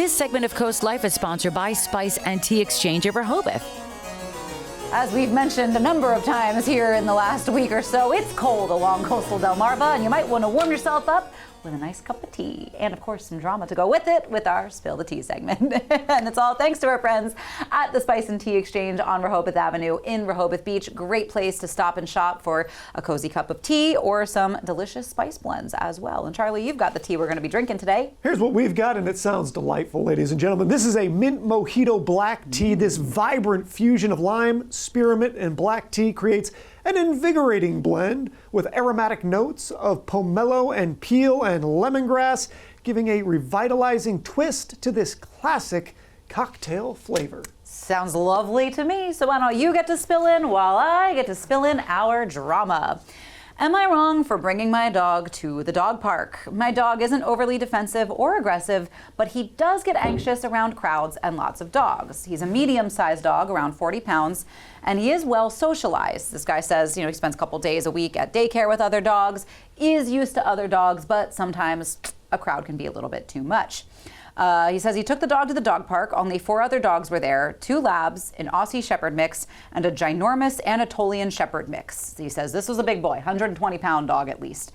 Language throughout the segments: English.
This segment of Coast Life is sponsored by Spice and Tea Exchange of Rehoboth. As we've mentioned a number of times here in the last week or so, it's cold along coastal Delmarva, and you might want to warm yourself up with a nice cup of tea. And of course, some drama to go with it with our Spill the Tea segment. And it's all thanks to our friends at the Spice and Tea Exchange on Rehoboth Avenue in Rehoboth Beach. Great place to stop and shop for a cozy cup of tea or some delicious spice blends as well. And Charlie, you've got the tea we're going to be drinking today. Here's what we've got, and it sounds delightful, ladies and gentlemen. This is a mint mojito black tea. This vibrant fusion of lime, spearmint, and black tea creates an invigorating blend with aromatic notes of pomelo and peel and lemongrass, giving a revitalizing twist to this classic cocktail flavor. Sounds lovely to me. So why don't you get to spill in while I get to spill in our drama. Am I wrong for bringing my dog to the dog park? My dog isn't overly defensive or aggressive, but he does get anxious around crowds and lots of dogs. He's a medium-sized dog, around 40 pounds, and he is well socialized. This guy says, he spends a couple days a week at daycare with other dogs, is used to other dogs, but sometimes a crowd can be a little bit too much. He says he took the dog to the dog park. Only 4 other dogs were there, 2 labs, an Aussie Shepherd mix, and a ginormous Anatolian Shepherd mix. He says this was a big boy, 120-pound dog at least.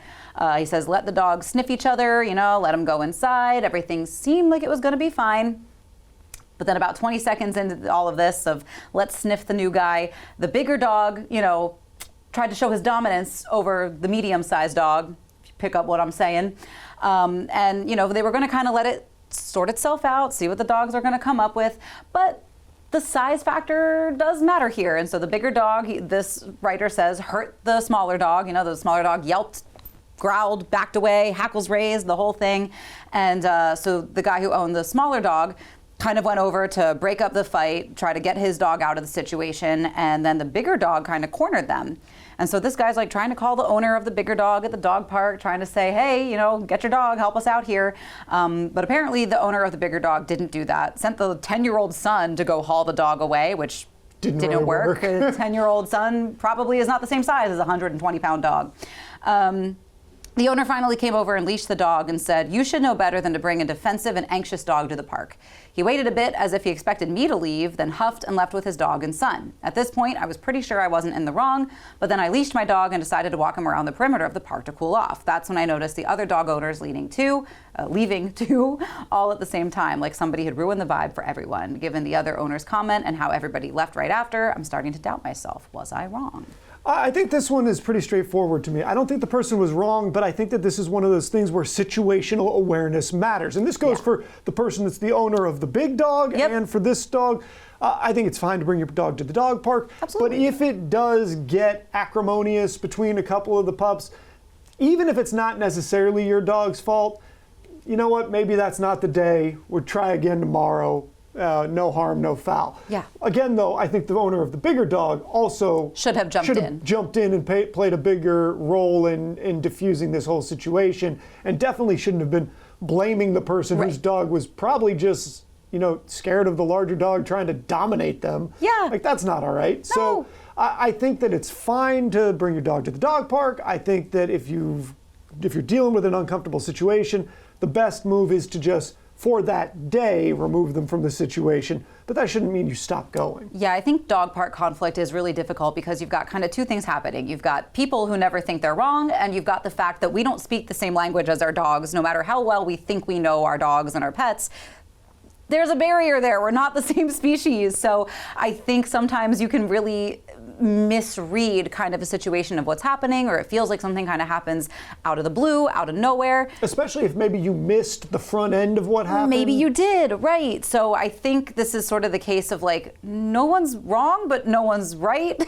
He says let the dogs sniff each other, let them go inside. Everything seemed like it was going to be fine. But then about 20 seconds into all of this of let's sniff the new guy, the bigger dog, tried to show his dominance over the medium-sized dog, if you pick up what I'm saying. And they were going to kind of let it sort itself out, see what the dogs are going to come up with. But the size factor does matter here. And so the bigger dog, this writer says, hurt the smaller dog. The smaller dog yelped, growled, backed away, hackles raised, the whole thing. And so the guy who owned the smaller dog kind of went over to break up the fight, try to get his dog out of the situation. And then the bigger dog kind of cornered them. And so this guy's like trying to call the owner of the bigger dog at the dog park, trying to say, hey, get your dog, help us out here. But apparently the owner of the bigger dog didn't do that, sent the 10-year-old son to go haul the dog away, which didn't really work. A 10-year-old son probably is not the same size as a 120-pound dog. The owner finally came over and leashed the dog and said, you should know better than to bring a defensive and anxious dog to the park. He waited a bit as if he expected me to leave, then huffed and left with his dog and son. At this point, I was pretty sure I wasn't in the wrong, but then I leashed my dog and decided to walk him around the perimeter of the park to cool off. That's when I noticed the other dog owners leaving too, all at the same time, like somebody had ruined the vibe for everyone. Given the other owner's comment and how everybody left right after, I'm starting to doubt myself. Was I wrong? I think this one is pretty straightforward to me. I don't think the person was wrong, but I think that this is one of those things where situational awareness matters. And this goes for the person that's the owner of the big dog and for this dog. I think it's fine to bring your dog to the dog park. Absolutely. But if it does get acrimonious between a couple of the pups, even if it's not necessarily your dog's fault, you know what? Maybe that's not the day. We'll try again tomorrow. No harm, no foul. Yeah. Again, though, I think the owner of the bigger dog also should have jumped in and played a bigger role in diffusing this whole situation, and definitely shouldn't have been blaming the person whose dog was probably just, scared of the larger dog trying to dominate them. Yeah. Like, that's not all right. No. So I think that it's fine to bring your dog to the dog park. I think that if you're dealing with an uncomfortable situation, the best move is to just, for that day, remove them from the situation. But that shouldn't mean you stop going. Yeah, I think dog park conflict is really difficult because you've got kind of 2 things happening. You've got people who never think they're wrong, and you've got the fact that we don't speak the same language as our dogs, no matter how well we think we know our dogs and our pets. There's a barrier there. We're not the same species. So I think sometimes you can really misread kind of a situation of what's happening, or it feels like something kind of happens out of the blue, out of nowhere. Especially if maybe you missed the front end of what happened. Maybe you did, right. So I think this is sort of the case of like, no one's wrong, but no one's right.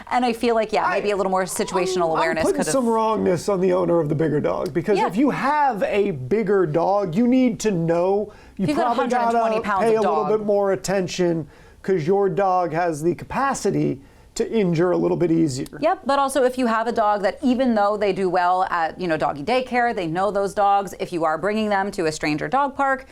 And I feel like, maybe a little more situational awareness could have. Some wrongness on the owner of the bigger dog, because if you have a bigger dog, you need to know you probably gotta pay a little bit more attention, because your dog has the capacity to injure a little bit easier. Yep, but also if you have a dog that even though they do well at, doggy daycare, they know those dogs, if you are bringing them to a stranger dog park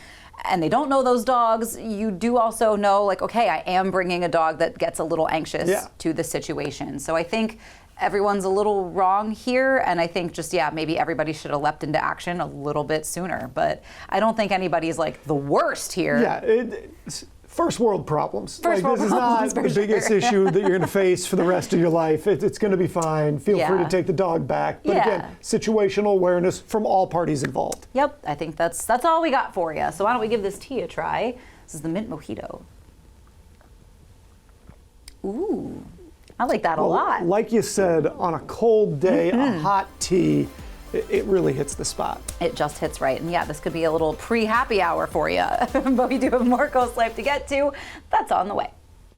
and they don't know those dogs, you do also know, like, okay, I am bringing a dog that gets a little anxious to the situation. So I think everyone's a little wrong here, and I think just, yeah, maybe everybody should have leapt into action a little bit sooner, but I don't think anybody's like the worst here. Yeah, it's first world problems. First world this is problems, not for the biggest sure. issue that you're going to face for the rest of your life. It's going to be fine. Feel free to take the dog back. But again, situational awareness from all parties involved. Yep, I think that's all we got for you. So why don't we give this tea a try? This is the mint mojito. Ooh, I like that a lot. Like you said, on a cold day, a hot tea, it really hits the spot. It just hits right. And yeah, this could be a little pre-happy hour for you. But we do have more Coast Life to get to. That's on the way.